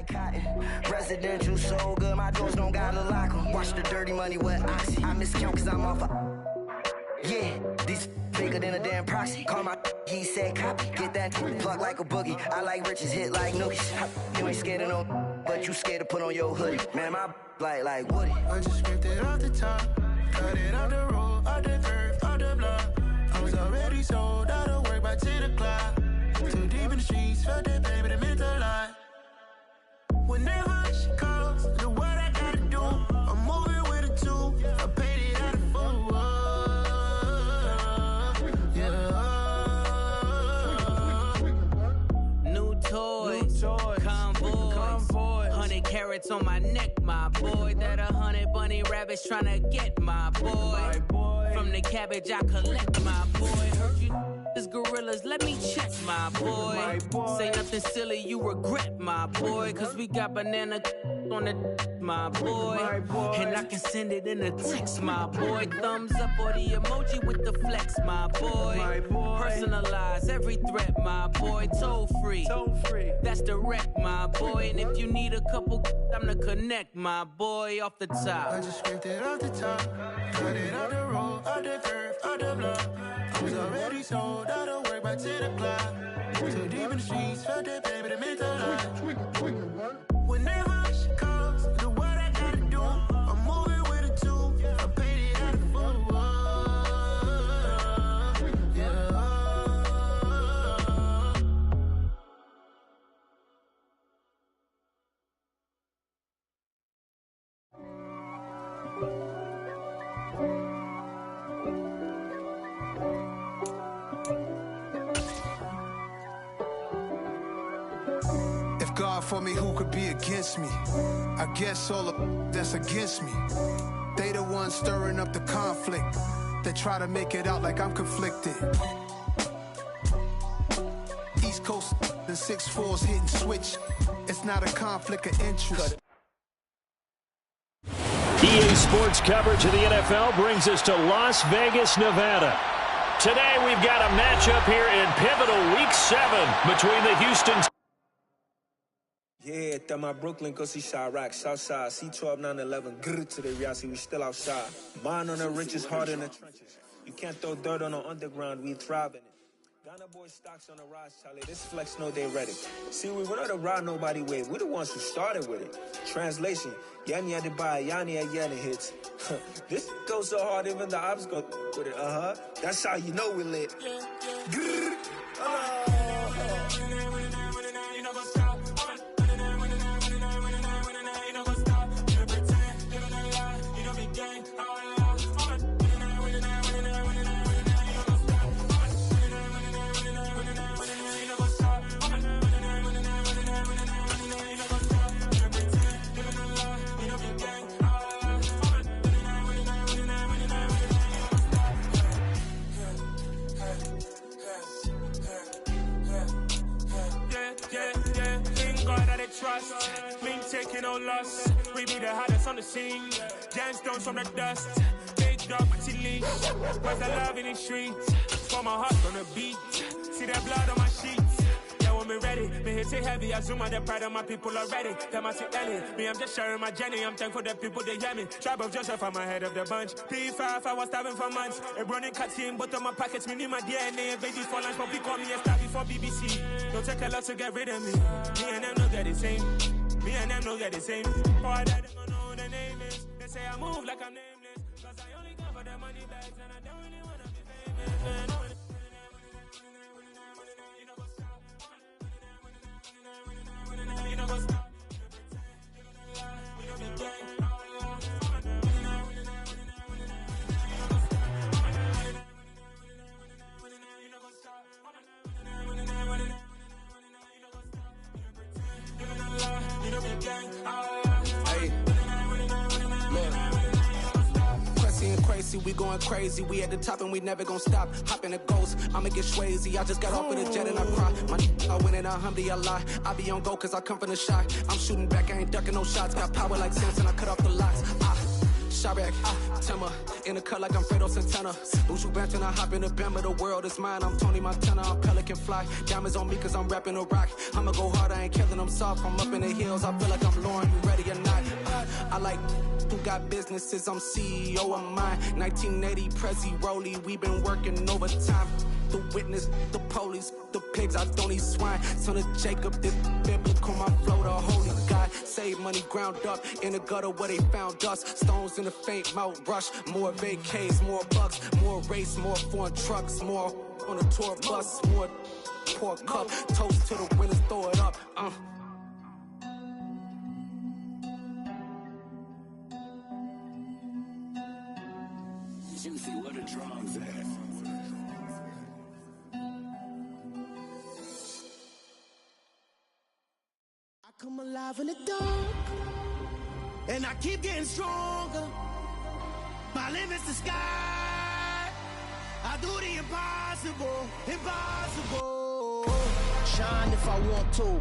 like cotton. Residential so good, my doors don't gotta lock them. Watch the dirty money with oxy. I miscount cause I'm off yeah, these bigger than a damn proxy. Call my he said copy. Get that plug like a boogie. I like riches, hit like noogies. You ain't scared of no, but you scared to put on your hoodie. Man, my like Woody. I just scraped it off the top. Cut it off the road, off the curve, off the block. I was already sold out of work by 10 o'clock. Too deep in the streets, felt that baby, that meant a lot. Whenever she calls, do what I gotta do. I'm moving with a two. I paid it out of full. Yeah. New toys, convoys, 100 carats on my neck, my boy. That 100 bunny rabbits tryna get my boy. From the cabbage I collect, my boy. Heard you is gorillas, let me check, my boy. Say nothing silly, you regret, my boy. Cause we got banana on the my boy. And I can send it in a text, my boy. Thumbs up or the emoji with the flex, my boy. Personalize every threat, my boy. Toll free, that's direct, my boy. And if you need a couple, I'm the connect, my boy. Off the top, I just scraped it off the top. Cut it off the road, off the curve, off the block. I was already sold out of work by 10 o'clock. Too deep in the streets, felt that baby, that meant a lot. Whenever she calls, do what I gotta do. I'm moving with a two. I paid it out of full. Yeah. God for me, who could be against me? I guess all of that's against me. They the ones stirring up the conflict. They try to make it out like I'm conflicted. East Coast and 6'4's hitting switch. It's not a conflict of interest. EA Sports coverage of the NFL brings us to Las Vegas, Nevada. Today we've got a matchup here in pivotal Week 7 between the Houston. Yeah, that my Brooklyn, go see Chirac, Southside, C12, 911, grrr to the Riasi, we still outside. Mine on the richest, heart in the trenches. You can't throw dirt on the underground, we thrive in it. Ghana boy stocks on the rise, Charlie, this flex know they ready. See, we were not a ride nobody with, we're the ones who started with it. Translation, Yanni had to buy, Yanni had Yanni hits. This goes so hard, even the ops go with it, That's how you know we lit. Grrr, trust, me taking no loss. We be the hottest on the scene. Gemstones from the dust. Big dog, but she leash. Where's the love in the streets? For my heart on the beat. See that blood on my sheets. Yeah, when me ready, me hit it heavy. I zoom on the pride of my people already. Them I see Ellie. Me, I'm just sharing my journey. I'm thankful that people they hear me. Tribe of Joseph, I'm ahead of the bunch. P5, I was starving for months. A running cut in, but on my pockets, me need my DNA. Baby for lunch, but we call me a star before BBC. Don't take a lot to get rid of me. Me and them no get the same. Me and them no get the same. Boy, that don't know who the name is. They say I move like I'm nameless. Cause I only come for the money bags and I don't really wanna be famous. You know what's up? We don't be gang. Hey, look. Crazy, we going crazy. We at the top and we never gonna stop. Hop in a ghost, I'ma get swayzy. I just got off of the jet and I cry. My I win in a Humvee, I lie. I be on go cause I come from the shot. I'm shooting back, I ain't ducking no shots. Got power like Samson, I cut off the locks. Chirac. Timber in the cut like I'm Fredo Santana. Buju Banton, I hop in the Bama. The world is mine. I'm Tony Montana. I'm Pelican Fly. Diamonds on me cause I'm rapping a rock. I'ma go hard. I ain't killing them soft. I'm up in the hills. I feel like I'm Lauren. You ready or not? I like who got businesses. I'm CEO of mine. 1980 Prezi Rolly. We been working overtime. The witness, the police, the pigs, I don't eat swine. Son of Jacob, this biblical, my flow, the holy God. Save money ground up in the gutter where they found us. Stones in the faint Mount Rush. More vacays, more bucks, more race, more foreign trucks, more on a tour bus, more pour cup. Toast to the winners, throw it up. Juicy, what a drums at. Come alive in the dark, and I keep getting stronger. My limit's the sky. I do the impossible, impossible. Shine if I want to.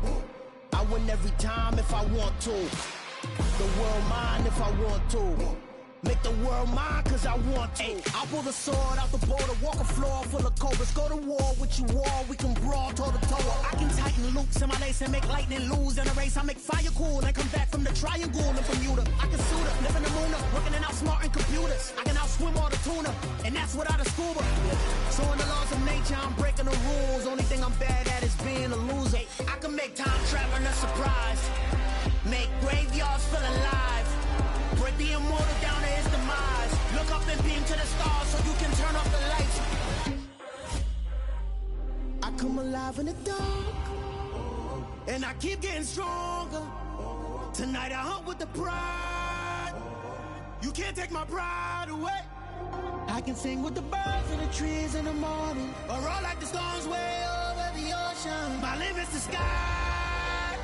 I win every time if I want to. The world mine if I want to. Make the world mine cause I want to. I pull the sword out the border, walk a floor full of cobras. Go to war with you all, we can brawl toe to toe. I can tighten loops in my lace and make lightning lose in a race. I make fire cool and come back from the triangle in Bermuda. I can suit up, live in the moon up, working and outsmarting computers. I can outswim all the tuna, and that's without a scuba. So in the laws of nature, I'm breaking the rules. Only thing I'm bad at is being a loser. I can make time traveling a surprise. Make graveyards feel alive. Break the immortal down to his demise. Look up and beam to the stars so you can turn off the lights. I come alive in the dark, and I keep getting stronger. Tonight I hunt with the pride. You can't take my pride away. I can sing with the birds and the trees in the morning, or roll like the storms way over the ocean. My limit's the sky.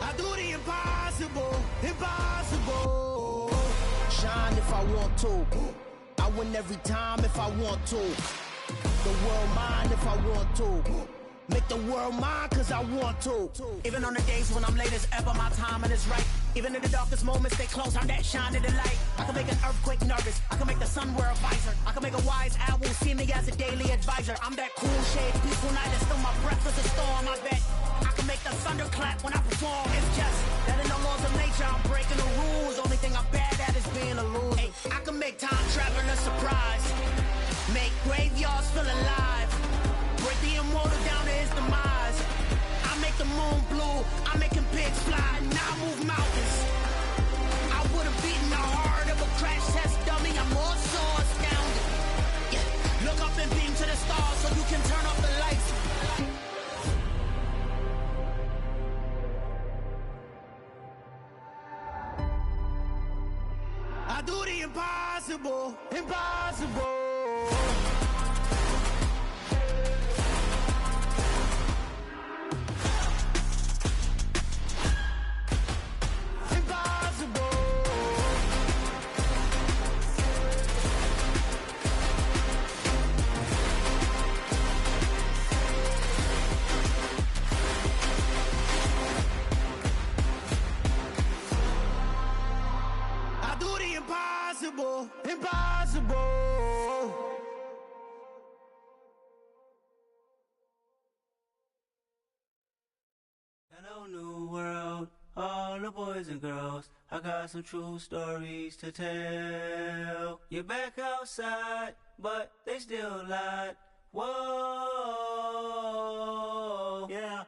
I do the impossible, impossible. Shine if I want to. I win every time if I want to. The world mine if I want to. Make the world mine cause I want to. Even on the days when I'm late as ever, my timing is right. Even in the darkest moments, stay close, I'm that shine in the light. I can make an earthquake nervous, I can make the sun wear a visor. I can make a wise owl see me as a daily advisor. I'm that cool shade, peaceful night, and still my breath is a storm, I bet. I can make the thunder clap when I perform. It's just that in the laws of nature, I'm breaking the rules. Only thing I'm bad at is being a loser. Hey, I can make time traveling a surprise. Make graveyards feel alive. Break the immortal down to his demise. I make the moon blue, I'm making pigs fly, and I move mountains. I would've beaten the heart of a crash test dummy. I'm more so astounded. Yeah. Look up and beam to the stars so you can turn off the lights. I do the impossible, impossible. Impossible, impossible. Hello, new world, all the boys and girls. I got some true stories to tell. You're back outside, but they still lied. Whoa, yeah.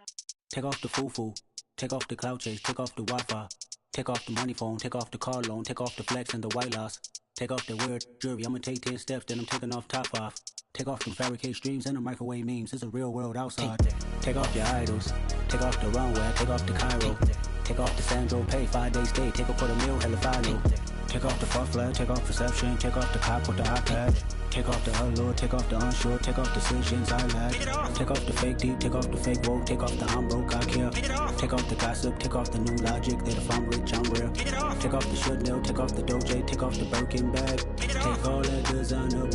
Take off the foo-foo, take off the cloud chase, take off the Wi-Fi. Take off the money phone, take off the car loan, take off the flex and the white loss. Take off the weird jewelry, I'ma take 10 steps, then I'm taking off top off. Take off the fabricated streams and the microwave memes, it's a real world outside. Take off your idols, take off the runway, take off the Cairo. Take off the Sandro, pay 5 days stay, take a $250,000, hella follow. Take off the far flag, take off perception, take off the cop with the iPad. Take off the allure, take off the unsure, take off decisions I lack. Take off the fake deep, take off the fake woke, take off the I'm broke, I care. Take off the gossip, take off the new logic that if I'm rich, I'm real. Take off the should know, take off the Doge, take off the Birkin bag. Take all that designer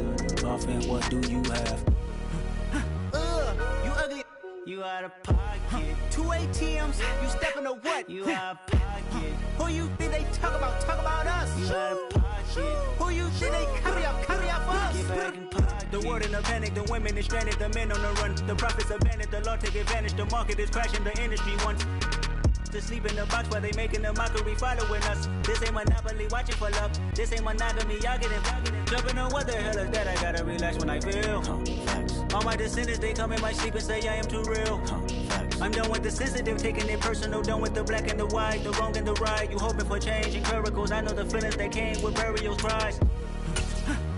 off and what do you have? You ugly. You out of pocket. 2 ATMs, you stepping to what? You out of pocket. Who you think they talk about? Talk about us. You out of pocket. Who you think they carry up for us? The world in a panic, the women is stranded, the men on the run. The profits abandoned, the law take advantage. The market is crashing, the industry wants to sleep in the box while they making a mockery following us. This ain't Monopoly, watching for love. This ain't monogamy, y'all getting jumping on what the hell is that? I gotta relax when I feel. All my descendants, they come in my sleep and say I am too real. I'm done with the sensitive, taking it personal. Done with the black and the white, the wrong and the right. You hoping for change and miracles. I know the feelings that came with burial cries.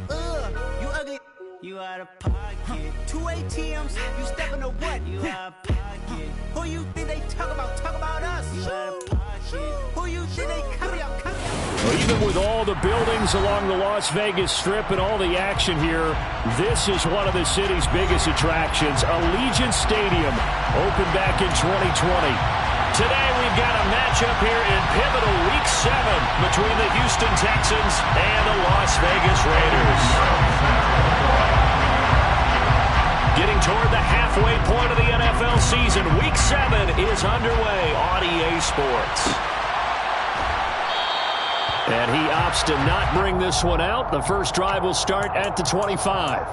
You ugly. You out of pocket. 2 ATMs, you stepping to what? You out of pocket. Who you think they talk about us? You out of pocket. Who you think they carry up? Well, even with all the buildings along the Las Vegas Strip and all the action here, this is one of the city's biggest attractions. Allegiant Stadium opened back in 2020. Today we've got a matchup here in pivotal Week 7 between the Houston Texans and the Las Vegas Raiders. Getting toward the halfway point of the NFL season, Week 7 is underway on EA Sports. And he opts to not bring this one out. The first drive will start at the 25.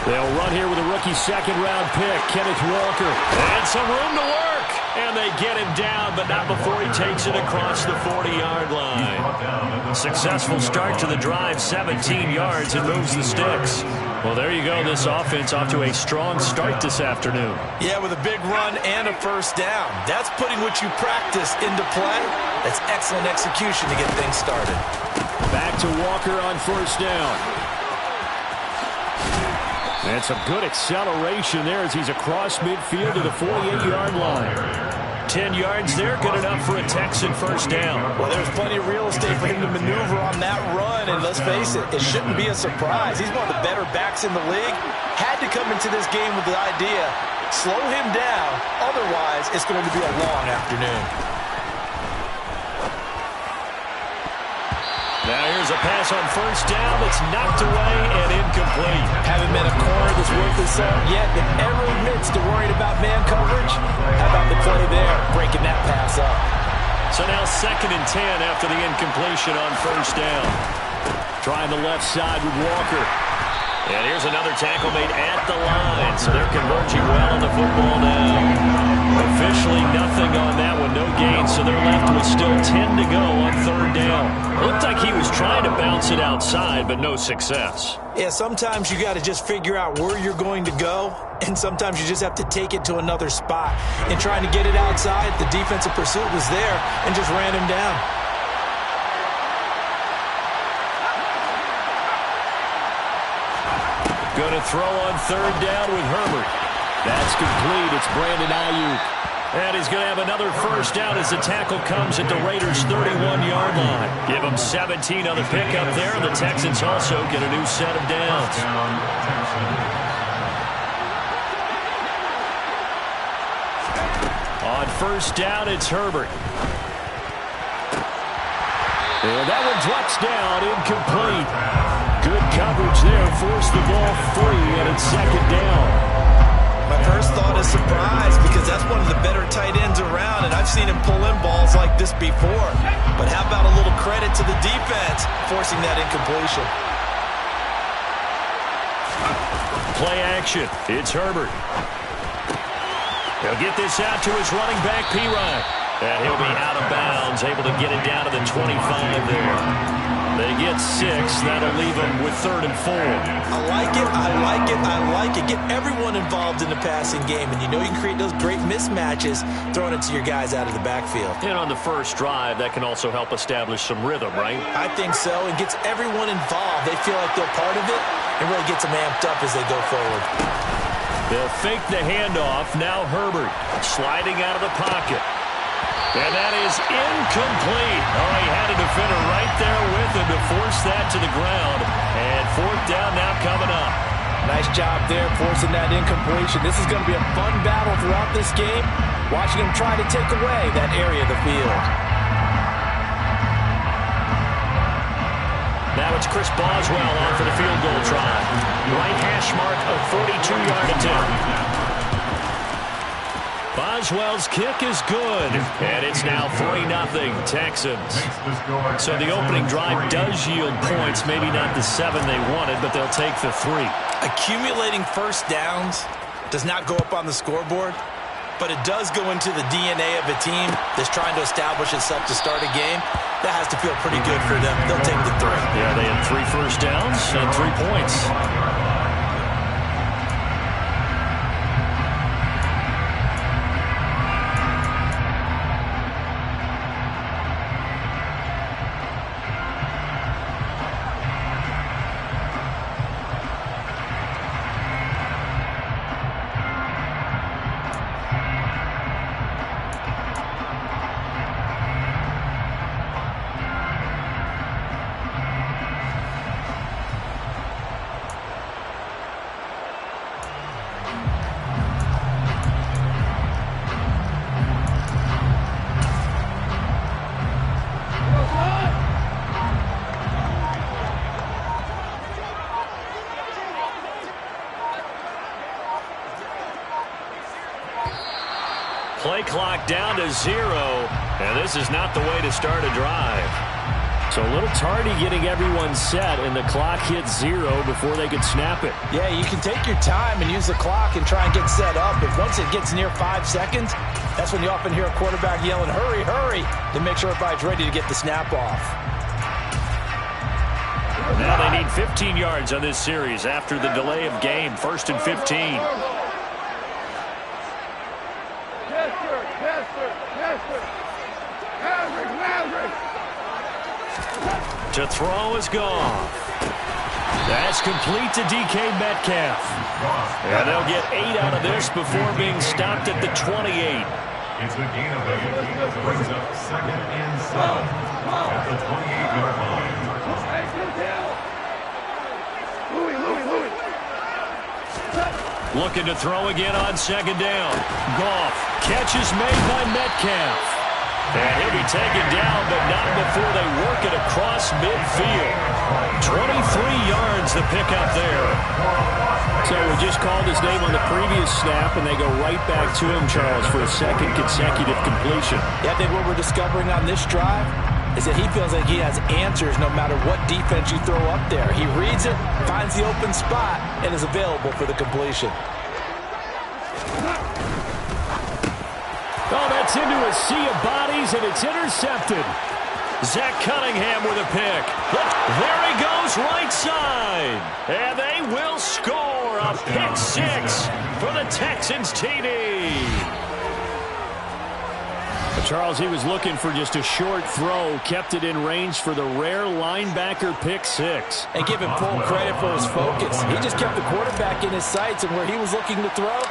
They'll run here with a rookie second-round pick, Kenneth Walker. And some room to work. And they get him down, but not before he takes it across the 40-yard line. Successful start to the drive, 17 yards, and moves the sticks. Well, there you go. This offense off to a strong start this afternoon. Yeah, with a big run and a first down. That's putting what you practice into play. That's excellent execution to get things started. Back to Walker on first down. And some good acceleration there as he's across midfield to the 48-yard line. 10 yards there, good enough for a Texan first down. Well, there's plenty of real estate for him to maneuver on that run, and let's face it, it shouldn't be a surprise. He's one of the better backs in the league. Had to come into this game with the idea, slow him down, otherwise it's going to be a long afternoon. Now here's a pass on first down that's knocked away and incomplete. Haven't met a corner that's worth his salt yet that ever admits to worrying about man coverage. How about the play there, breaking that pass up? So now 2nd and 10 after the incompletion on first down. Trying the left side with Walker. And here's another tackle made at the line. So they're converging well on the football now. Officially nothing on that one, no gain, so they're left with still 10 to go on third down. Looked like he was trying to bounce it outside, but no success. Yeah, sometimes you got to just figure out where you're going to go, and sometimes you just have to take it to another spot. And trying to get it outside, the defensive pursuit was there and just ran him down. Going to throw on third down with Herbert. That's complete. It's Brandon Ayuk. And he's going to have another first down as the tackle comes at the Raiders' 31-yard line. Give them 17 on the pickup there, and the Texans also get a new set of downs. On first down, it's Herbert. And that one drops down, incomplete. Good coverage there, forced the ball free, and it's second down. My first thought is surprise because that's one of the better tight ends around, and I've seen him pull in balls like this before. But how about a little credit to the defense forcing that incompletion? Play action. It's Herbert. He'll get this out to his running back, Ps5. And he'll be out of bounds, able to get it down to the 25 there. They get 6. That'll leave them with 3rd and 4. I like it, I like it, I like it. Get everyone involved in the passing game, and you know you can create those great mismatches throwing it to your guys out of the backfield. And on the first drive, that can also help establish some rhythm, right? I think so. It gets everyone involved. They feel like they're part of it, and really gets them amped up as they go forward. They'll fake the handoff. Now Herbert sliding out of the pocket. And that is incomplete. Oh, he had a defender right there with him to force that to the ground. And fourth down now coming up. Nice job there forcing that incompletion. This is going to be a fun battle throughout this game. Watching him try to take away that area of the field. Now it's Chris Boswell on for the field goal try. Right hash mark of 42-yard attempt. Boswell's kick is good, and it's now 3-0 Texans. So the opening drive does yield points, maybe not the 7 they wanted, but they'll take the 3. Accumulating first downs does not go up on the scoreboard, but it does go into the DNA of a team that's trying to establish itself to start a game. That has to feel pretty good for them. They'll take the 3. Yeah, they had 3 first downs and 3 points. Play clock down to 0, and this is not the way to start a drive. So a little tardy getting everyone set, and the clock hit 0 before they could snap it. Yeah, you can take your time and use the clock and try and get set up, but once it gets near 5 seconds, that's when you often hear a quarterback yelling, hurry, hurry, to make sure everybody's ready to get the snap off. Now they need 15 yards on this series after the delay of game. 1st and 15. To throw is gone. That's complete to DK Metcalf. And they'll get 8 out of this before being stopped at the 28. It's a gain of 8. Brings up 2nd and 7 at the 28-yard line. Looking to throw again on 2nd down. Goff. Catch is made by Metcalf. And he'll be taken down, but not before they work it across midfield. 23 yards the pickup there. So we just called his name on the previous snap, and they go right back to him, Charles, for a 2nd consecutive completion. Yeah, I think what we're discovering on this drive is that he feels like he has answers no matter what defense you throw up there. He reads it, finds the open spot, and is available for the completion. Oh, that's into a sea of bodies, and it's intercepted. Zach Cunningham with a pick. There he goes, right side. And they will score a pick 6 for the Texans TD. Charles, he was looking for just a short throw, kept it in range for the rare linebacker pick 6. And give him full credit for his focus. He just kept the quarterback in his sights, and where he was looking to throw,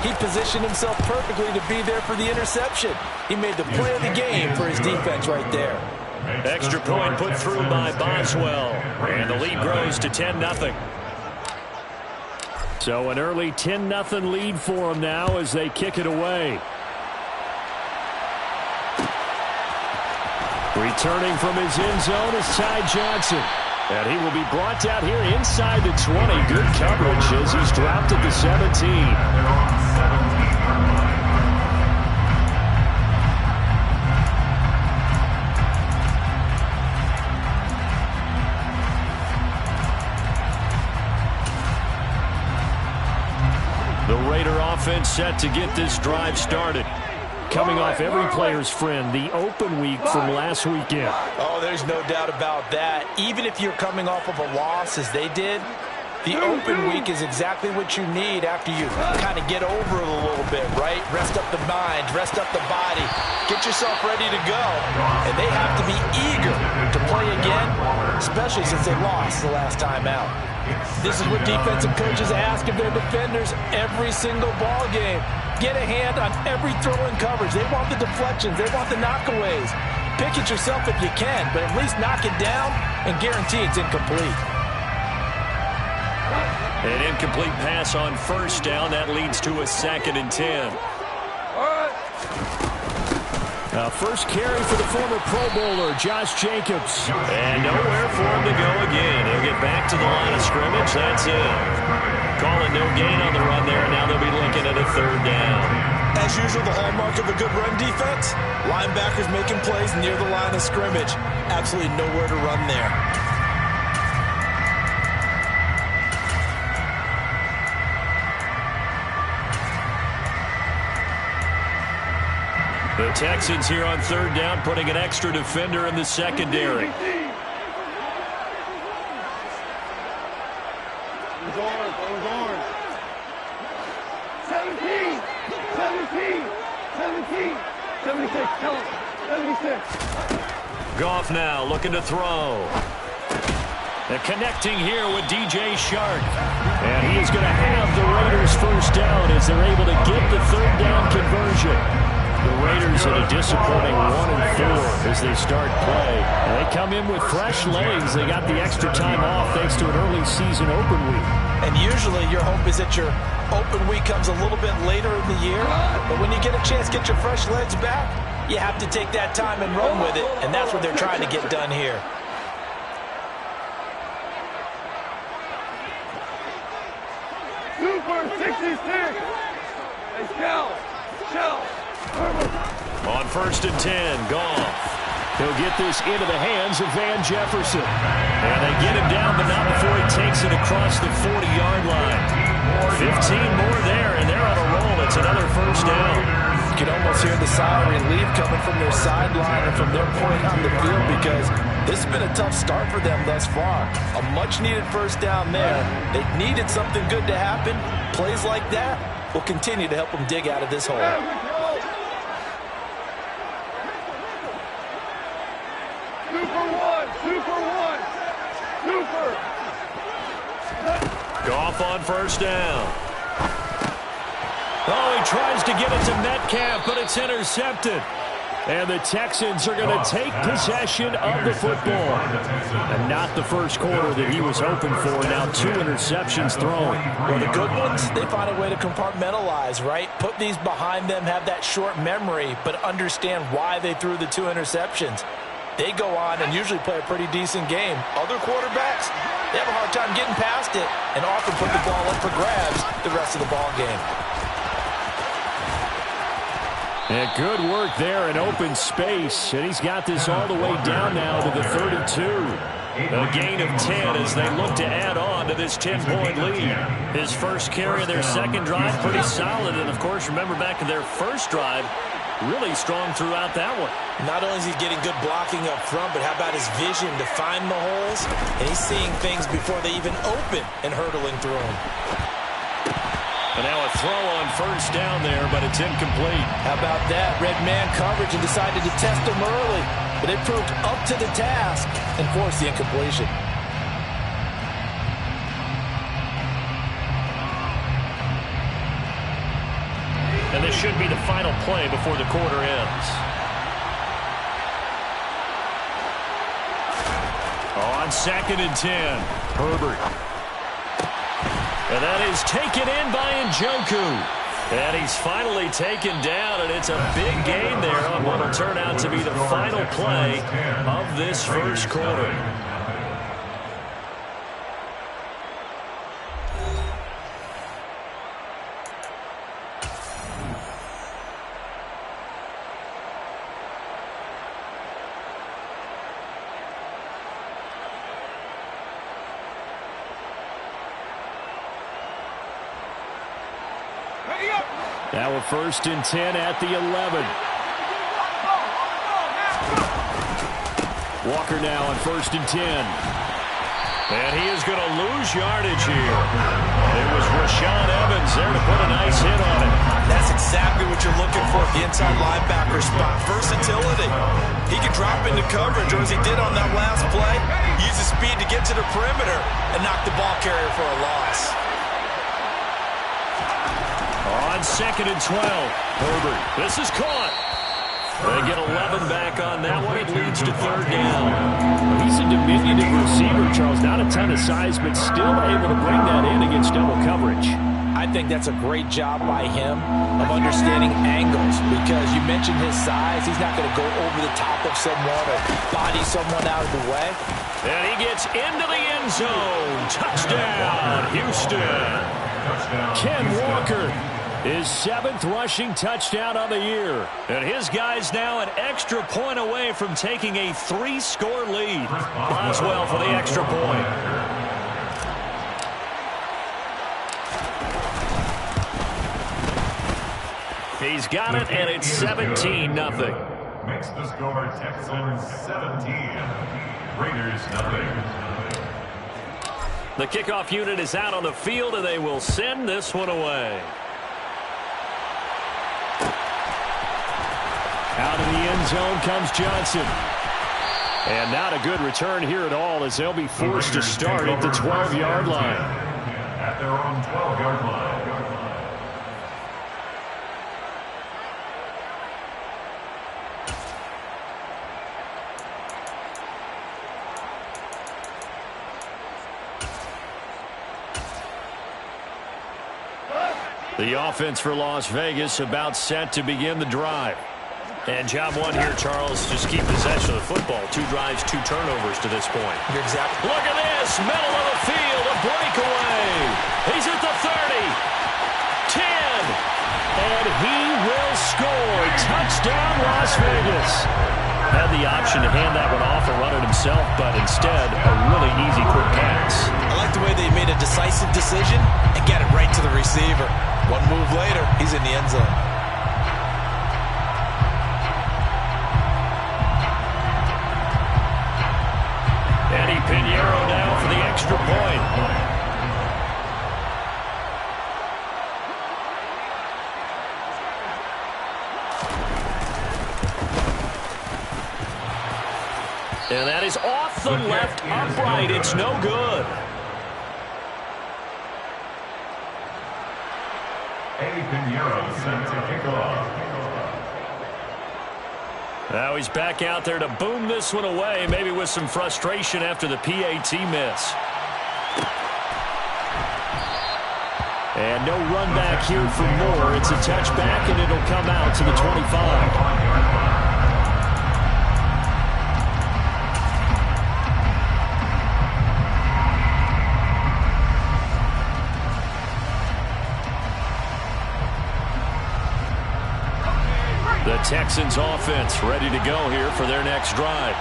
he positioned himself perfectly to be there for the interception. He made the play of the game for his defense right there. Extra point put through by Boswell, and the lead grows to 10-0. So an early 10-0 lead for them now as they kick it away. Returning from his end zone is Ty Johnson. And he will be brought down here inside the 20. Good coverage as he's dropped at the 17. The Raider offense set to get this drive started. Coming off every player's friend, the open week from last weekend. Oh, there's no doubt about that. Even if you're coming off of a loss as they did, the open week is exactly what you need after you kind of get over it a little bit, right? Rest up the mind, rest up the body, get yourself ready to go. And they have to be eager to play again, especially since they lost the last time out. This is what defensive coaches ask of their defenders every single ball game. Get a hand on every throw in coverage. They want the deflections. They want the knockaways. Pick it yourself if you can, but at least knock it down and guarantee it's incomplete. An incomplete pass on 1st down. That leads to a 2nd and 10. First carry for the former Pro Bowler, Josh Jacobs. And nowhere for him to go again. He'll get back to the line of scrimmage. That's it. Calling no gain on the run there. Now they'll be looking at a third down. As usual, the hallmark of a good run defense, linebackers making plays near the line of scrimmage. Absolutely nowhere to run there. The Texans here on third down, putting an extra defender in the secondary. Goff now looking to throw. And connecting here with DJ Shark. And he is going to have the Raiders first down as they're able to get the third down conversion. The Raiders at a disappointing 1-4 as they start play. And they come in with fresh legs. They got the extra time off thanks to an early season open week. And usually your hope is that your open week comes a little bit later in the year. But when you get a chance to get your fresh legs back, you have to take that time and run with it. And that's what they're trying to get done here. Super 66. Let's go. On 1st and 10, Goff. He'll get this into the hands of Van Jefferson. And they get him down, but not before he takes it across the 40-yard line. 15 more there, and they're on a roll. It's another first down. You can almost hear the sigh of relief coming from their sideline and from their point on the field because this has been a tough start for them thus far. A much-needed first down there. They needed something good to happen. Plays like that will continue to help them dig out of this hole. Goff on first down. Oh, he tries to get it to Metcalf, but it's intercepted. And the Texans are going to take possession of the football. And not the first quarter that he was hoping for. Now 2 interceptions thrown. Well, the good ones, they find a way to compartmentalize, right? Put these behind them, have that short memory, but understand why they threw the 2 interceptions. They go on and usually play a pretty decent game. Other quarterbacks, they have a hard time getting past it and often put the ball up for grabs the rest of the ball game. And good work there in open space. And he's got this all the way down now to the 32. A gain of 10 as they look to add on to this 10-point lead. His first carry of their second drive, pretty solid. And, of course, remember back in their first drive, really strong throughout that one. Not only is he getting good blocking up front, but how about his vision to find the holes? And he's seeing things before they even open and hurdling through them. And now a throw on first down there, but it's incomplete. How about that? Red man coverage and decided to test him early. But it proved up to the task and forced the incompletion. And this should be the final play before the quarter ends. On 2nd and 10, Herbert. And that is taken in by Njoku. And he's finally taken down, and it's a big gain there on what will turn out to be the final play of this first quarter. Now a 1st and 10 at the 11. Walker now on 1st and 10. And he is going to lose yardage here. It was Rashaan Evans there to put a nice hit on it. That's exactly what you're looking for at the inside linebacker spot. Versatility. He can drop into coverage, or as he did on that last play, use his speed to get to the perimeter and knock the ball carrier for a loss. On 2nd and 12, Herbert. This is caught. They get 11 back on that one. It leads to 3rd down. He's a diminutive receiver, Charles. Not a ton of size, but still able to bring that in against double coverage. I I think that's a great job by him of understanding angles, because you mentioned his size. He's not going to go over the top of someone or body someone out of the way. And he gets into the end zone. Touchdown, Houston. Ken Walker, his 7th rushing touchdown of the year. And his guy's now an extra point away from taking a 3-score lead. Boswell for the extra point. He's got it, and it's 17-0. Makes the score Texans 17. Raiders nothing. The kickoff unit is out on the field, and they will send this one away. Out of the end zone comes Johnson. And not a good return here at all, as they'll be forced to start at the 12-yard line. At their own 12-yard line. The offense for Las Vegas about set to begin the drive. And job one here, Charles, just keep possession of the football. 2 drives, 2 turnovers to this point. You're exactly. Look at this, middle of the field, a breakaway. He's at the 30, 10, and he will score. Touchdown, Las Vegas. Had the option to hand that one off or run it himself, but instead, a really easy, quick pass. I like the way they made a decisive decision and get it right to the receiver. One move later, he's in the end zone. Eddie Pinheiro now for the extra point. And that is off the left upright. It's no good. Eddie Pinheiro sent to kick off. Now he's back out there to boom this one away, maybe with some frustration after the PAT miss. And no run back here for Moore. It's a touchback, and it'll come out to the 25. The Texans offense ready to go here for their next drive.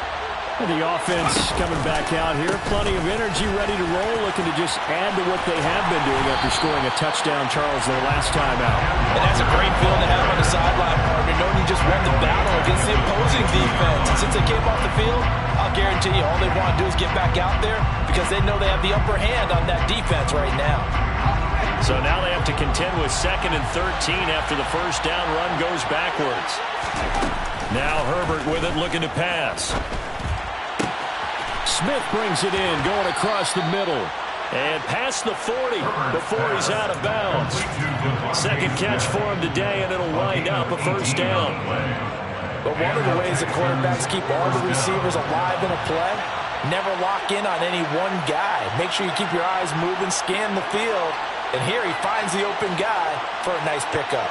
And the offense coming back out here. Plenty of energy, ready to roll, looking to just add to what they have been doing after scoring a touchdown, Charles, their last time out. And that's a great feeling to have on the sideline, partner, knowing you just won the battle against the opposing defense. And since they came off the field, I'll guarantee you all they want to do is get back out there because they know they have the upper hand on that defense right now. So now they have to contend with 2nd and 13 after the first down run goes backwards. Now Herbert with it, looking to pass. Smith brings it in, going across the middle. And past the 40 before he's out of bounds. Second catch for him today, and it'll wind up a first down. But one of the ways that quarterbacks keep all the receivers alive in a play, never lock in on any one guy. Make sure you keep your eyes moving, scan the field. And here he finds the open guy for a nice pickup.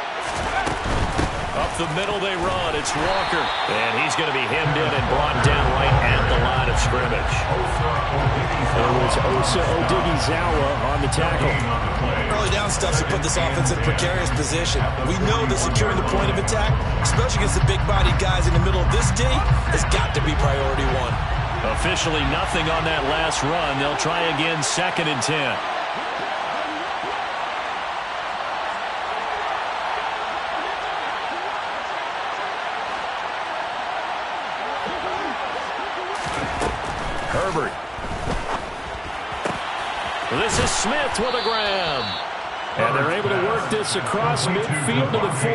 Up the middle they run. It's Walker. And he's going to be hemmed in and brought down right at the line of scrimmage. It was Osa Odighizuwa on the tackle. Early down stuffs to put this offense in a precarious position. We know that securing the point of attack, especially against the big-bodied guys in the middle of this D, has got to be priority 1. Officially nothing on that last run. They'll try again 2nd and 10. Herbert. This is Smith with a grab. And they're able to work this across midfield to the 48.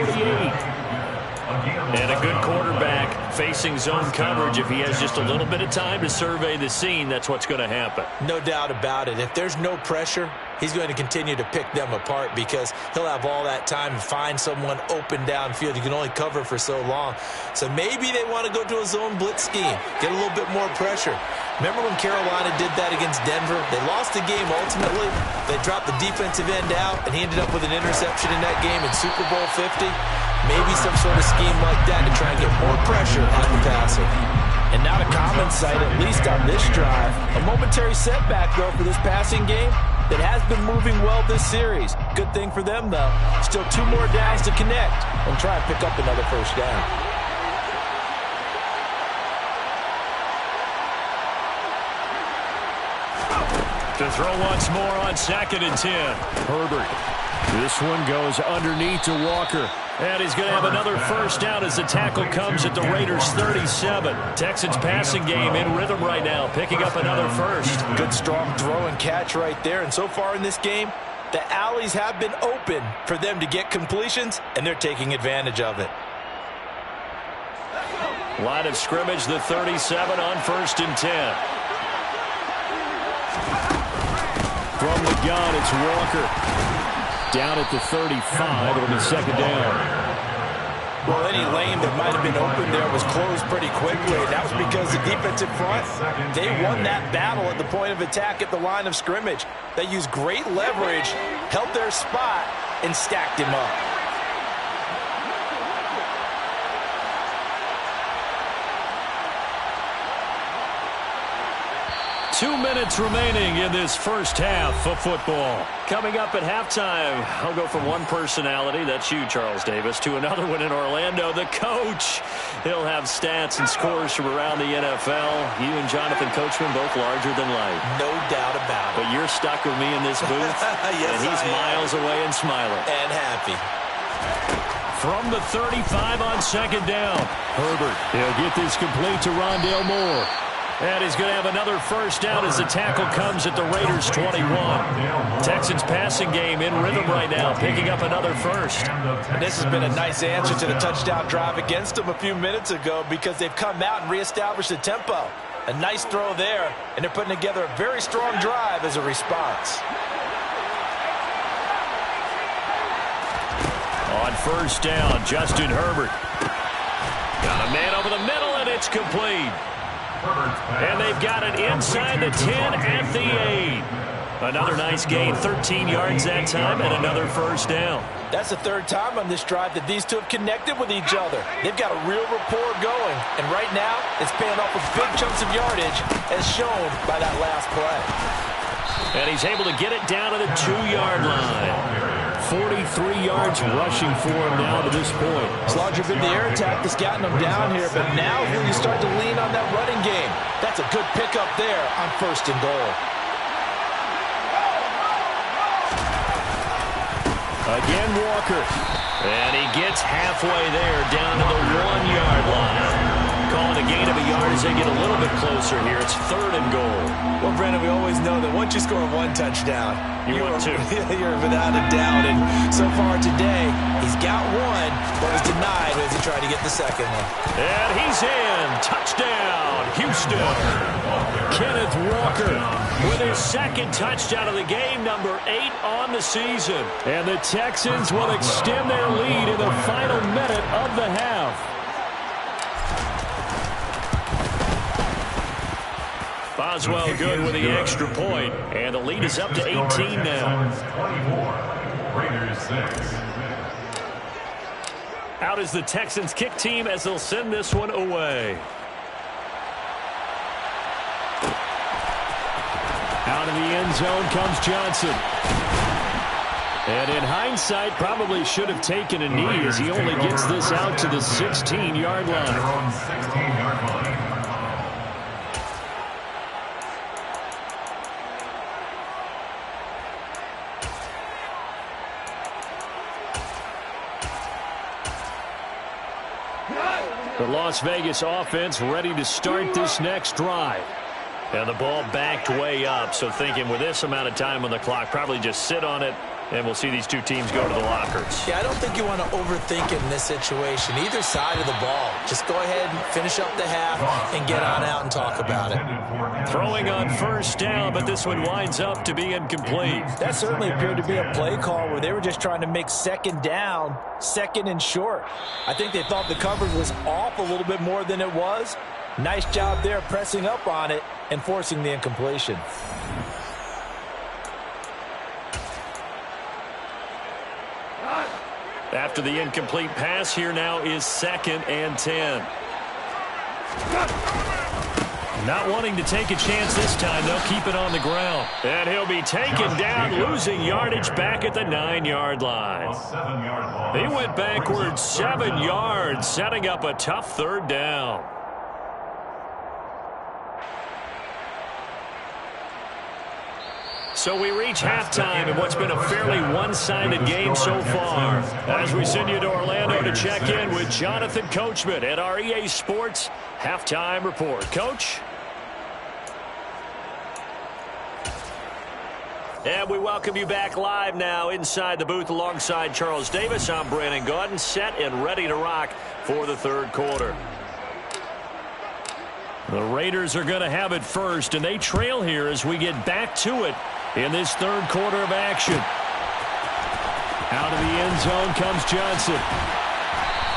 And a good quarterback facing zone coverage, if he has just a little bit of time to survey the scene, that's what's going to happen. No doubt about it. If there's no pressure, he's going to continue to pick them apart because he'll have all that time to find someone open downfield. You can only cover for so long. So maybe they want to go to a zone blitz scheme, get a little bit more pressure. Remember when Carolina did that against Denver? They lost the game ultimately. They dropped the defensive end out, and he ended up with an interception in that game in Super Bowl 50. Maybe some sort of scheme like that to try and get more pressure on the passer. And not a common sight, at least on this drive. A momentary setback, though, for this passing game that has been moving well this series. Good thing for them, though. Still 2 more downs to connect and try and pick up another first down. To throw once more on 2nd and 10. Herbert. This one goes underneath to Walker. And he's going to have another first down as the tackle comes at the Raiders' 37. Texans passing game in rhythm right now, picking up another first. Good strong throw and catch right there. And so far in this game, the alleys have been open for them to get completions, and they're taking advantage of it. Line of scrimmage, the 37 on 1st and 10. From the gun, it's Walker. Down at the 35, it'll be 2nd down. Well, any lane that might have been open there was closed pretty quickly. That was because the defensive front, they won that battle at the point of attack at the line of scrimmage. They used great leverage, held their spot, and stacked him up. Two minutes remaining in this first half of football. Coming up at halftime, I'll go from one personality, that's you, Charles Davis, to another one in Orlando, the coach. He'll have stats and scores from around the NFL. You and Jonathan Coachman both larger than life. No doubt about it. But you're stuck with me in this booth, yes, and he's miles away and smiling. And happy. From the 35 on 2nd down. Herbert, he'll get this complete to Rondale Moore. And he's going to have another first down as the tackle comes at the Raiders' 21. Texans passing game in rhythm right now, picking up another first. And this has been a nice answer to the touchdown drive against them a few minutes ago because they've come out and reestablished the tempo. A nice throw there, and they're putting together a very strong drive as a response. On 1st down, Justin Herbert. Got a man over the middle, and it's complete. And they've got it inside the 10 at the 8. Another nice gain, 13 yards that time, and another first down. That's the 3rd time on this drive that these two have connected with each other. They've got a real rapport going, and right now it's paying off with big chunks of yardage, as shown by that last play. And he's able to get it down to the 2-yard line. 43 yards rushing for him now to this point. It's largely been the air attack that's gotten him down here, but now when you start to lean on that running game, that's a good pickup there on 1st and goal. Again, Walker. And he gets halfway there, down to the 1-yard line. Calling a gain of a yard as they get a little bit closer here. It's 3rd and goal. Well, Brandon, we always know that once you score 1 touchdown, you want 2. You're without a doubt. And so far today, he's got 1, but was denied as he tried to get the 2nd one. And he's in. Touchdown, Houston. Kenneth Walker with his 2nd touchdown of the game, number 8 on the season. And the Texans will extend their lead in the final minute of the half. Boswell good with the extra point, and the lead is up to 18 now. Raiders 6. Out is the Texans kick team as they'll send this one away. Out of the end zone comes Johnson. And in hindsight, probably should have taken a knee as he only gets this out to the 16-yard line. 16-yard line. The Las Vegas offense ready to start this next drive. And the ball backed way up, so thinking with this amount of time on the clock, probably just sit on it And we'll see these two teams go to the lockers. Yeah, I don't think you want to overthink it in this situation. Either side of the ball. Just go ahead and finish up the half and get on out and talk about it. Throwing on first down, but this one winds up to be incomplete. That certainly appeared to be a play call where they were just trying to make second down, second and short. I think they thought the coverage was off a little bit more than it was. Nice job there pressing up on it and forcing the incompletion. After the incomplete pass, here now is 2nd and 10. Not wanting to take a chance this time, they'll keep it on the ground. And he'll be taken down, losing yardage back at the 9-yard line. He went backwards 7 yards, setting up a tough third down. So we reach halftime in what's been a fairly one-sided game so far. As we send you to Orlando to check in with Jonathan Coachman at our EA Sports Halftime Report. Coach? And we welcome you back live now inside the booth alongside Charles Davis. I'm Brandon Gaudin, set and ready to rock for the third quarter. The Raiders are going to have it first, and they trail here as we get back to it in this third quarter of action. Out of the end zone comes Johnson.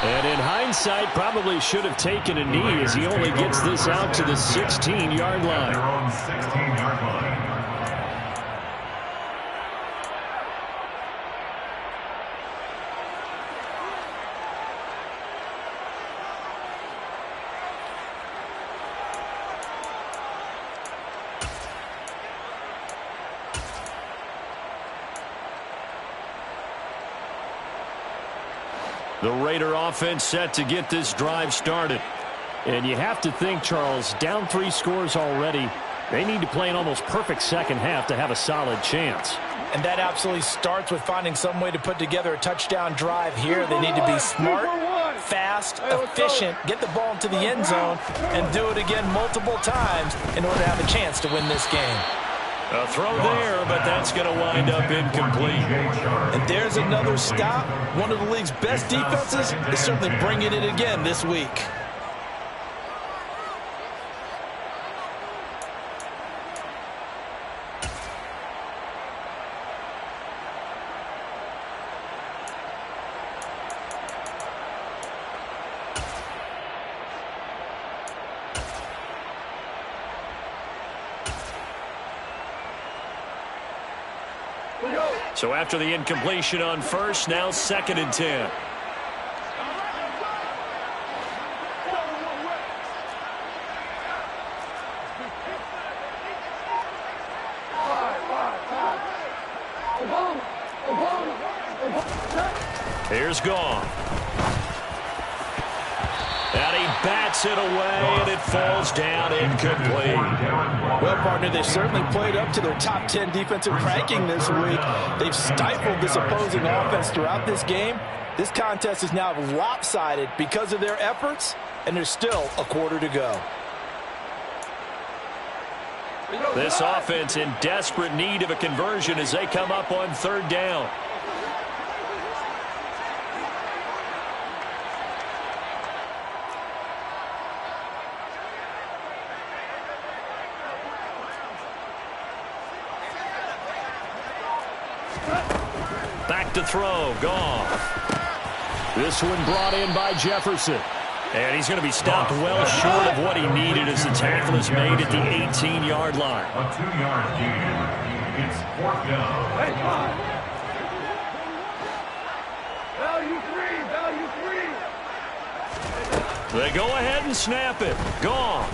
And in hindsight, probably should have taken a knee as he only gets this out to the 16-yard line. Their own 16-yard line. The Raider offense set to get this drive started. And you have to think, Charles, down 3 scores already. They need to play an almost perfect second half to have a solid chance. And that absolutely starts with finding some way to put together a touchdown drive here. They need to be smart, fast, efficient, get the ball into the end zone, and do it again multiple times in order to have a chance to win this game. A throw there, but that's going to wind up incomplete. And there's another stop. One of the league's best defenses is certainly bringing it again this week. So after the incompletion on first, now 2nd and 10. Here's Gone. And he bats it away, and it falls down incomplete. Well, partner, they've certainly played up to their top 10 defensive ranking this week. They've stifled this opposing offense throughout this game. This contest is now lopsided because of their efforts, and there's still a quarter to go. This offense in desperate need of a conversion as they come up on 3rd down. Back to throw, Gone. This one brought in by Jefferson. And he's going to be stopped well short of what he needed as the tackle is made at the 18-yard line. A 2-yard gain. It's 4th down. Value 3. They go ahead and snap it. Gone.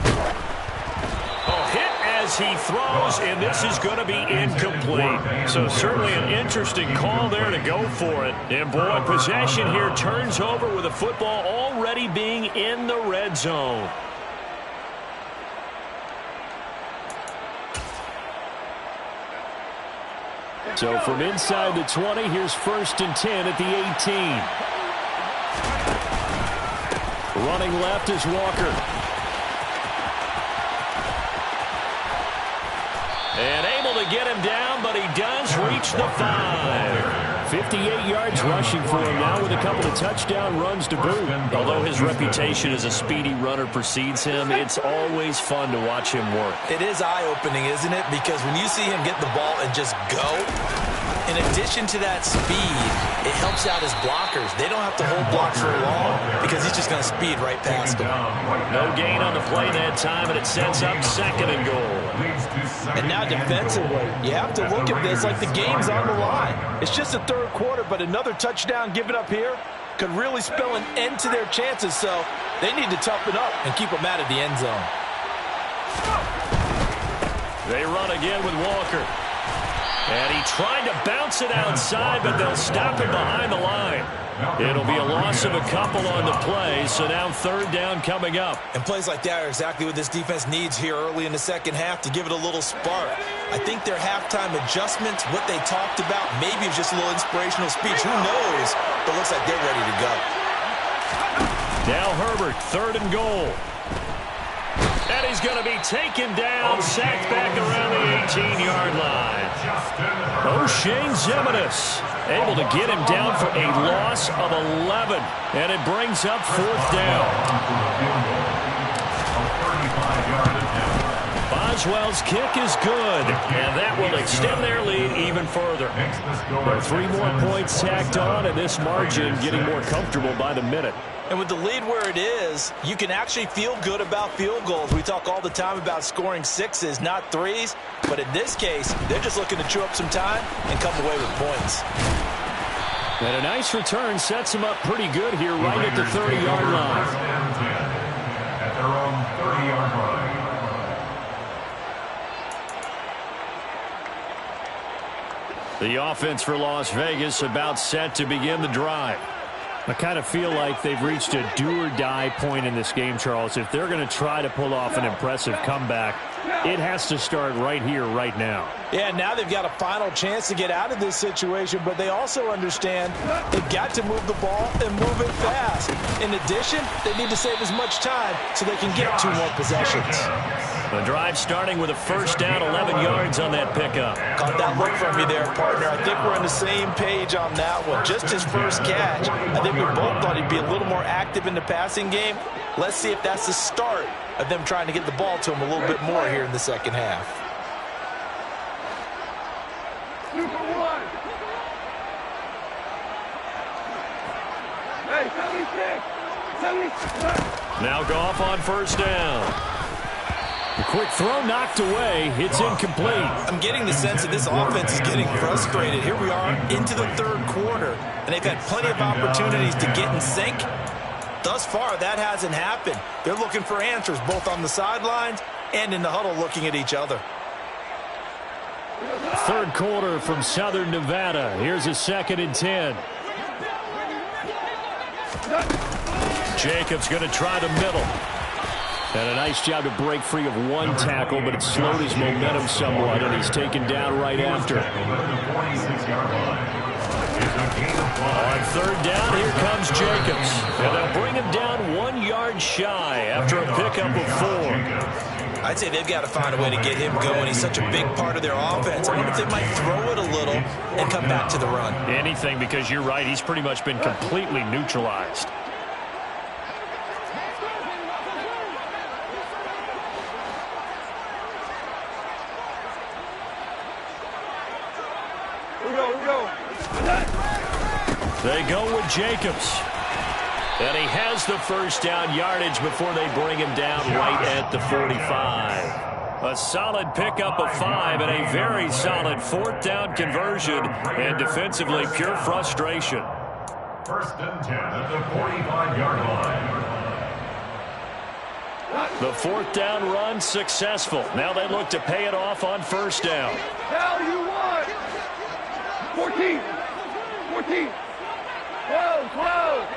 Oh, hit as he throws, and this is going to be incomplete. So certainly an interesting call there to go for it. And boy, possession here turns over with the football already being in the red zone. So from inside the 20, here's 1st and 10 at the 18. Running left is Walker. And able able to get him down, but he does reach the 5. 58 yards rushing for him now with a couple of touchdown runs to boot. Although his reputation as a speedy runner precedes him, it's always fun to watch him work. It is eye-opening, isn't it? Because when you see him get the ball and just go, in addition to that speed, it helps out his blockers. They don't have to hold blocks for long because he's just going to speed right past them. No gain on the play that time, and it sets up 2nd and goal. And now defensively, you have to look at this like the game's on the line. It's just the third quarter, but another touchdown given up here could really spell an end to their chances, so they need to toughen up and keep them out of the end zone. They run again with Walker. And he tried to bounce it outside, but they'll stop him behind the line. It'll be a loss of a couple on the play, so now 3rd down coming up. And plays like that are exactly what this defense needs here early in the second half to give it a little spark. I think their halftime adjustments, what they talked about, maybe it's just a little inspirational speech. Who knows? But it looks like they're ready to go. Now Herbert, 3rd and goal. And he's going to be taken down, sacked back around the 18-yard line. O'Shane Zeminis able to get him down for a loss of 11. And it brings up 4th down. Boswell's kick is good, and that will extend their lead even further. There are 3 more points tacked on, and this margin getting more comfortable by the minute. And with the lead where it is, you can actually feel good about field goals. We talk all the time about scoring 6s, not 3s. But in this case, they're just looking to chew up some time and come away with points. And a nice return sets him up pretty good here right at the 30-yard line. At their own 30-yard line. The offense for Las Vegas about set to begin the drive. I kind of feel like they've reached a do-or-die point in this game, Charles. If they're going to try to pull off an impressive comeback, it has to start right here, right now. Yeah, now they've got a final chance to get out of this situation, but they also understand they've got to move the ball and move it fast. In addition, they need to save as much time so they can get 2 more possessions. The drive starting with a 1st down, 11 yards on that pickup. Caught that look from you there, partner. I think we're on the same page on that one. Just his first catch. I think we both thought he'd be a little more active in the passing game. Let's see if that's the start of them trying to get the ball to him a little bit more here in the second half. Hey, 76. Now Goff on 1st down. The quick throw knocked away. It's incomplete. I'm getting the sense that this offense is getting frustrated. Here we are into the 3rd quarter, and they've had plenty of opportunities to get in sync. Thus far, that hasn't happened. They're looking for answers both on the sidelines and in the huddle looking at each other. 3rd quarter from Southern Nevada. Here's a 2nd and 10. Jacobs going to try the middle. And a nice job to break free of 1 tackle, but it slowed his momentum somewhat, and he's taken down right after. On 3rd down, here comes Jacobs. And they'll bring him down 1 yard shy after a pickup of 4. I'd say they've got to find a way to get him going. He's such a big part of their offense. I wonder if they might throw it a little and come back to the run. Anything, because you're right. He's pretty much been completely neutralized. They go with Jacobs. And he has the 1st down yardage before they bring him down right at the 45. A solid pickup of 5 and a very solid 4th down conversion. And defensively, pure frustration. 1st and 10 at the 45-yard line. The 4th down run successful. Now they look to pay it off on 1st down. Hell, you won! 14! 14! 12! 12!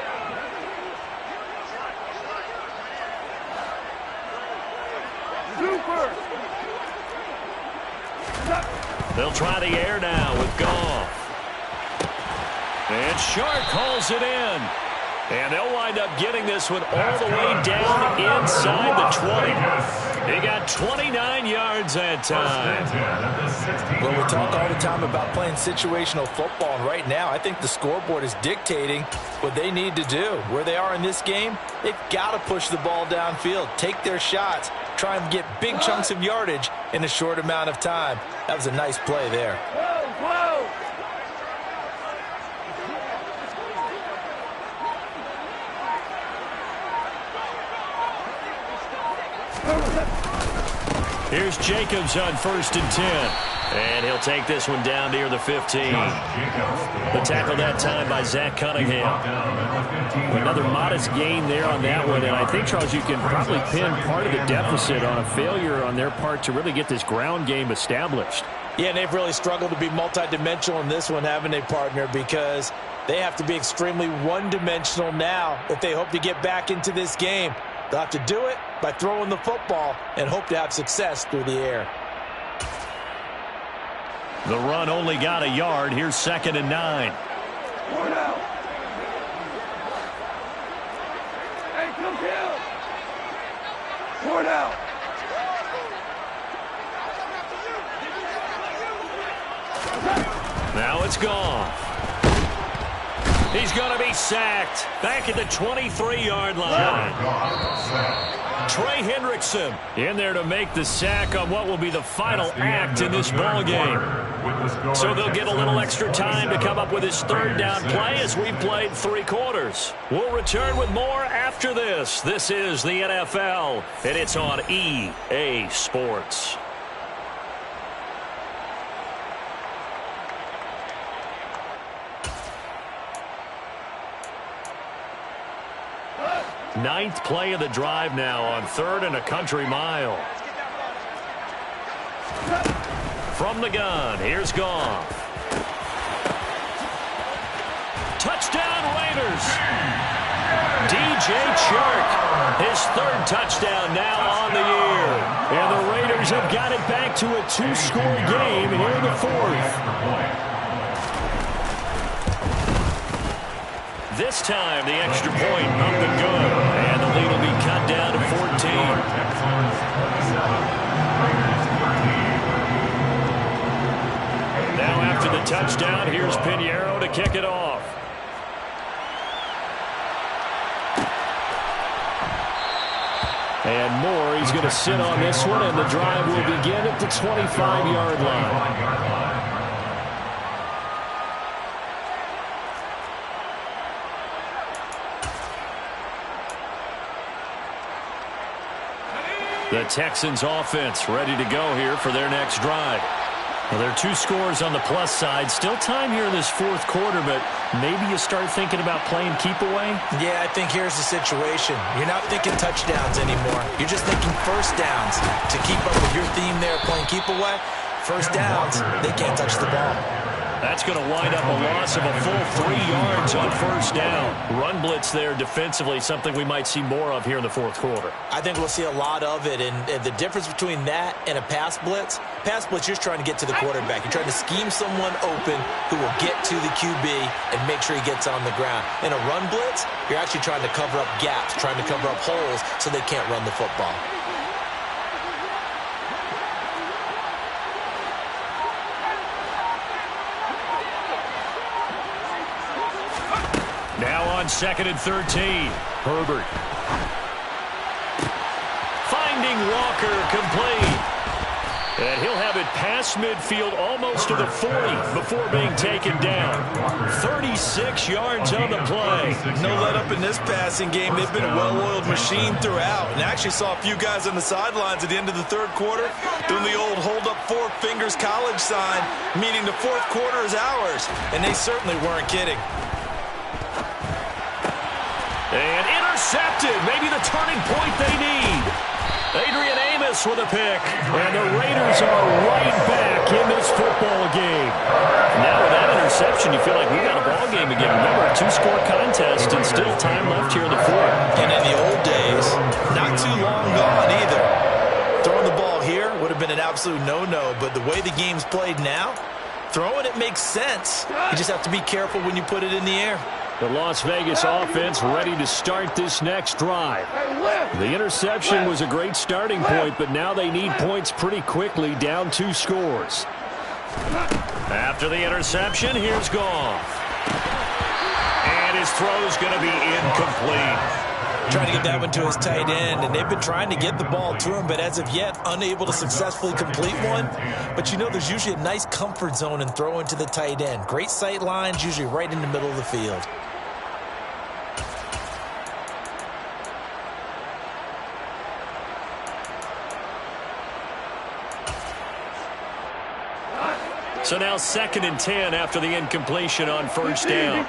Super! They'll try the air now with Goff. And Shark calls it in. And they'll wind up getting this one all the way down inside the 20. He got 29 yards that time. Well, we talk all the time about playing situational football, and right now I think the scoreboard is dictating what they need to do. Where they are in this game, they've got to push the ball downfield, take their shots, try and get big chunks of yardage in a short amount of time. That was a nice play there. Whoa! Here's Jacobs on 1st and 10. And he'll take this one down near the 15. The tackle that time by Zach Cunningham. Another modest gain there on that one. And I think, Charles, you can probably pin part of the deficit on a failure on their part to really get this ground game established. Yeah, and they've really struggled to be multidimensional in this one, haven't they, partner? Because they have to be extremely one-dimensional now if they hope to get back into this game. They'll have to do it by throwing the football and hope to have success through the air. The run only got a yard. Here's 2nd and 9. One out. Hey, come kill. One out. Now it's gone. He's going to be sacked back at the 23-yard line. Trey Hendrickson in there to make the sack on what will be the final act in this ball game. So they'll get a little extra time to come up with his 3rd down play as we've played 3 quarters. We'll return with more after this. This is the NFL, and it's on EA Sports. Ninth play of the drive now on 3rd and a country mile. From the gun, here's Goff. Touchdown Raiders. DJ Chark, his 3rd touchdown now on the year. And the Raiders have got it back to a 2-score game here in the 4th. This time, the extra point up and good. And the lead will be cut down to 14. Now after the touchdown, here's Pinheiro to kick it off. And Moore, he's going to sit on this one, and the drive will begin at the 25-yard line. The Texans offense ready to go here for their next drive. Well, there are 2 scores on the plus side. Still time here in this 4th quarter, but maybe you start thinking about playing keep away? Yeah, I think here's the situation. You're not thinking touchdowns anymore. You're just thinking 1st downs. To keep up with your theme there, playing keep away, 1st downs, they can't touch the ball. That's going to wind up a loss of a full 3 yards on 1st down. Run blitz there defensively, something we might see more of here in the 4th quarter. I think we'll see a lot of it, and the difference between that and a pass blitz, you're just trying to get to the quarterback. You're trying to scheme someone open who will get to the QB and make sure he gets on the ground. In a run blitz, you're actually trying to cover up gaps, trying to cover up holes so they can't run the football. Now on 2nd and 13. Herbert. Finding Walker, complete. And he'll have it past midfield almost to the 40 before being taken down. 36 yards on the play. No let up in this passing game. They've been a well-oiled machine throughout. And I actually saw a few guys on the sidelines at the end of the 3rd quarter doing the old hold up 4 fingers college sign, meaning the 4th quarter is ours. And they certainly weren't kidding. And intercepted. Maybe the turning point they need. Adrian Amos with a pick. And the Raiders are right back in this football game. Now with that interception, you feel like we've got a ball game again. Remember, a 2-score contest and still time left here in the 4th. And in the old days, not too long gone either. Throwing the ball here would have been an absolute no-no. But the way the game's played now, throwing it makes sense. You just have to be careful when you put it in the air. The Las Vegas offense ready to start this next drive. The interception was a great starting point, but now they need points pretty quickly, down 2 scores. After the interception, here's Goff. And his throw's going to be incomplete. Trying to get that one to his tight end, and they've been trying to get the ball to him, but as of yet, unable to successfully complete one. But you know, there's usually a nice comfort zone in throwing to the tight end. Great sight lines, usually right in the middle of the field. So now 2nd and 10 after the incompletion on first down.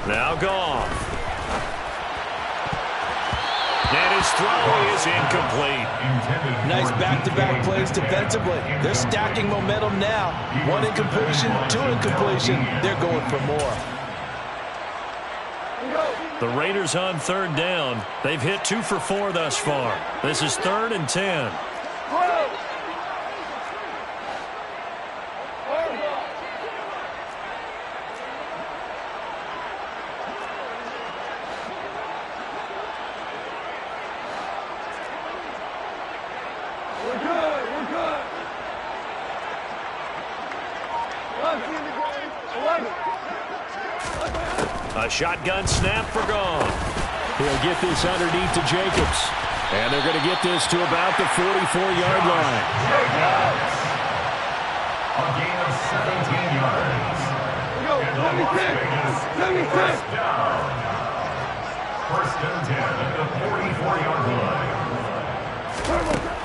Now Goff. And his throw is incomplete. Nice back-to-back plays defensively. They're stacking momentum now. 1 incompletion, 2 incompletion. They're going for more. The Raiders on 3rd down. They've hit 2 for 4 thus far. This is 3rd and 10. A shotgun snap for Goff. He'll get this underneath to Jacobs. And they're going to get this to about the 44-yard line. A gain of 17 yards. First down. 1st and 10 at the 44-yard line.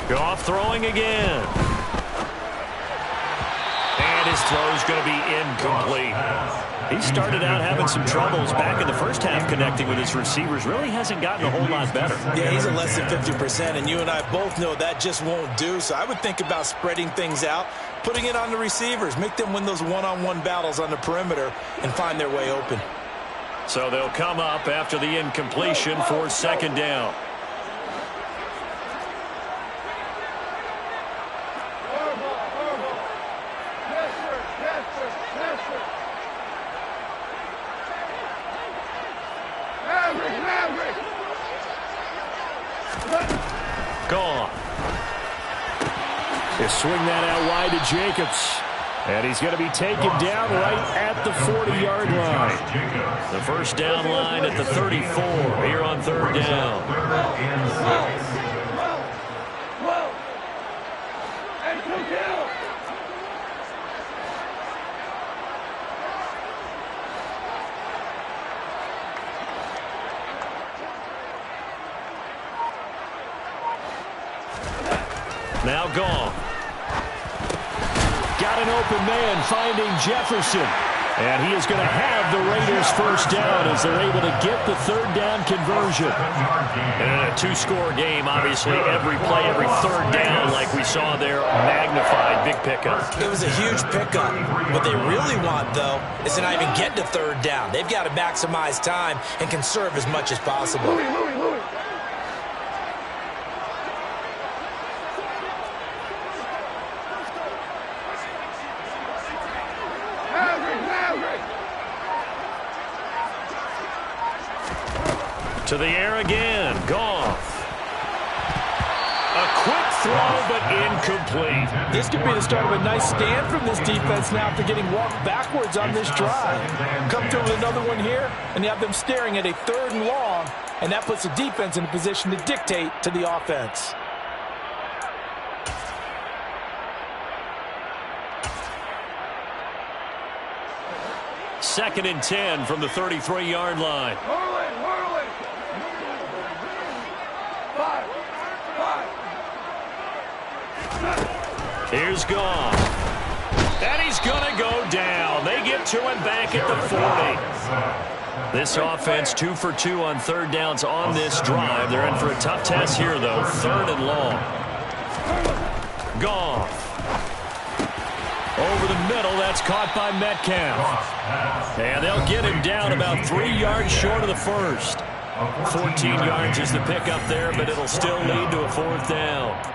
Goff throwing again. And his throw's going to be incomplete. He started out having some troubles back in the first half connecting with his receivers. Really hasn't gotten a whole lot better. Yeah, he's at less than 50%, and you and I both know that just won't do. So I would think about spreading things out, putting it on the receivers, make them win those one-on-one battles on the perimeter, and find their way open. So they'll come up after the incompletion for 2nd down. Gone. He'll swing that out wide to Jacobs. And he's going to be taken down right at the 40-yard line. The first down line at the 34 here on 3rd down. Now Goff. Got an open man finding Jefferson. And he is going to have the Raiders first down as they're able to get the 3rd down conversion. And in a 2-score game, obviously every play, every 3rd down, like we saw there, magnified, big pickup. It was a huge pickup. What they really want, though, is to not even get to 3rd down. They've got to maximize time and conserve as much as possible. To the air again, Goff. A quick throw, but incomplete. This could be the start of a nice stand from this defense now after getting walked backwards on this drive. Come through with another one here, and you have them staring at a 3rd and long, and that puts the defense in a position to dictate to the offense. Second and 10 from the 33-yard line. Here's Goff. And he's going to go down. They get to him back at the 40. This offense 2 for 2 on 3rd downs on this drive. They're in for a tough test here, though. 3rd and long. Goff. Over the middle, that's caught by Metcalf. And they'll get him down about 3 yards short of the first. 14 yards is the pickup there, but it'll still lead to a 4th down.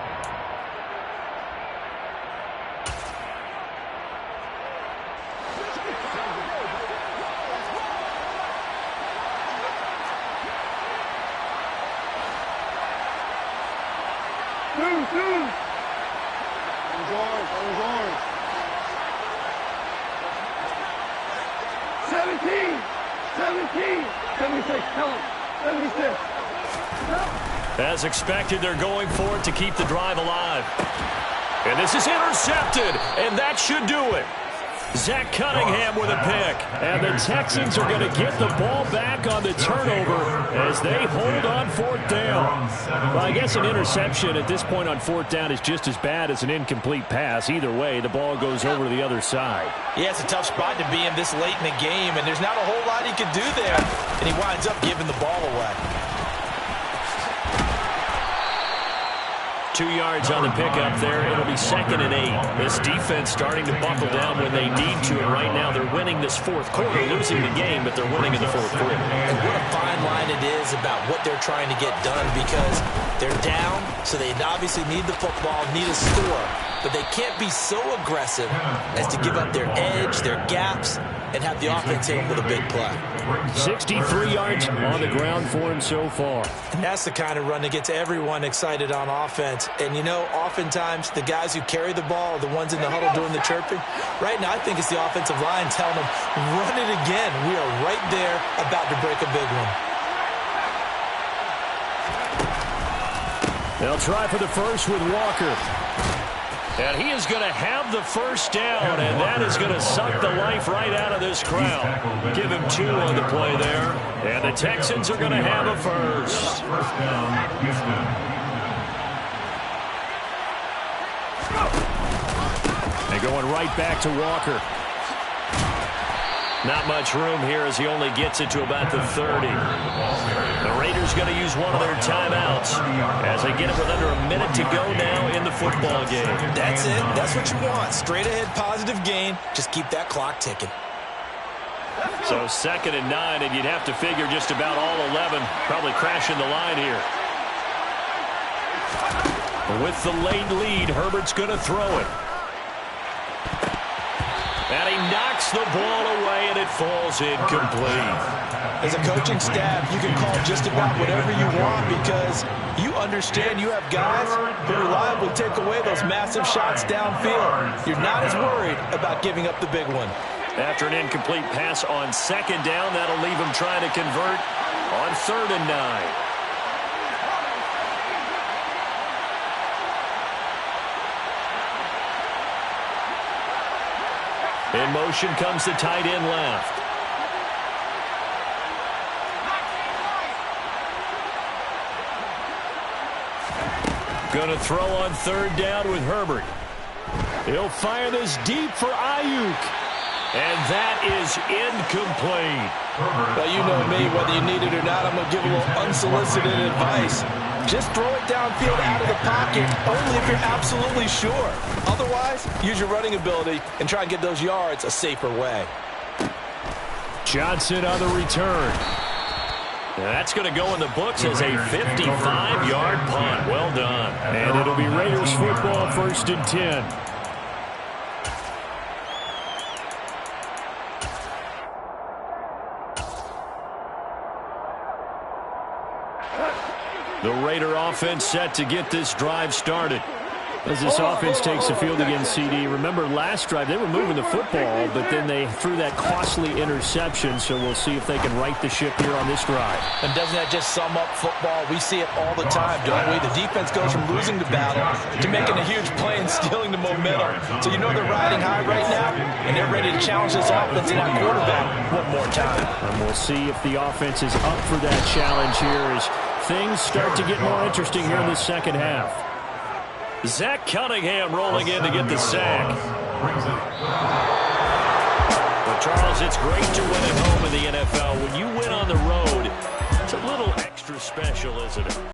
As expected, they're going for it to keep the drive alive. And this is intercepted, and that should do it. Zach Cunningham with a pick. And the Texans are going to get the ball back on the turnover as they hold on 4th down. Well, I guess an interception at this point on 4th down is just as bad as an incomplete pass. Either way, the ball goes over to the other side. Yeah, it's a tough spot to be in this late in the game, and there's not a whole lot he can do there. And he winds up giving the ball away. 2 yards on the pickup there. It'll be 2nd and 8. This defense starting to buckle down when they need to, and right now they're winning this 4th quarter, losing the game, but they're winning in the 4th quarter. And what a fine line it is about what they're trying to get done, because they're down, so they obviously need the football, need a score, but they can't be so aggressive as to give up their edge, their gaps, and have the offense hit them with a big play. 63 yards on the ground for him so far. And that's the kind of run that gets everyone excited on offense. And, you know, oftentimes the guys who carry the ball are the ones in the huddle doing the chirping. Right now, I think it's the offensive line telling them, run it again. We are right there about to break a big one. They'll try for the first with Walker. And he is going to have the first down, and that is going to suck the life right out of this crowd. Give him 2 on the play there, and the Texans are going to have a first. First down, Houston. They're going right back to Walker. Not much room here as he only gets it to about the 30. The Raiders going to use one of their timeouts as they get it with under a minute to go now in the football game. That's it. That's what you want. Straight ahead positive gain. Just keep that clock ticking. So 2nd and 9, and you'd have to figure just about all 11 probably crashing the line here. With the late lead, Herbert's going to throw it. And he knocks the ball away, and it falls incomplete. As a coaching staff, you can call just about whatever you want because you understand you have guys who reliably take away those massive shots downfield. You're not as worried about giving up the big one. After an incomplete pass on 2nd down, that'll leave him trying to convert on 3rd and 9. In motion comes the tight end left. Going to throw on 3rd down with Herbert. He'll fire this deep for Ayuk. And that is incomplete. Well, you know me, whether you need it or not, I'm going to give a little unsolicited advice. Just throw it downfield out of the pocket, only if you're absolutely sure. Otherwise, use your running ability and try and get those yards a safer way. Johnson on the return. And that's going to go in the books as a 55-yard punt. Well done. And it'll be Raiders football, 1st and 10. The Raider offense set to get this drive started. As this offense takes the field again, CD, remember last drive they were moving the football, but then they threw that costly interception, so we'll see if they can right the ship here on this drive. And doesn't that just sum up football? We see it all the time, don't we? The defense goes from losing the battle to making a huge play and stealing the momentum. So you know they're riding high right now, and they're ready to challenge this offense and that quarterback one more time. And we'll see if the offense is up for that challenge here as things start to get more interesting here in the 2nd half. Zach Cunningham rolling in to get the sack. Well, Charles, it's great to win at home in the NFL. When you win on the road, it's a little extra special, isn't it?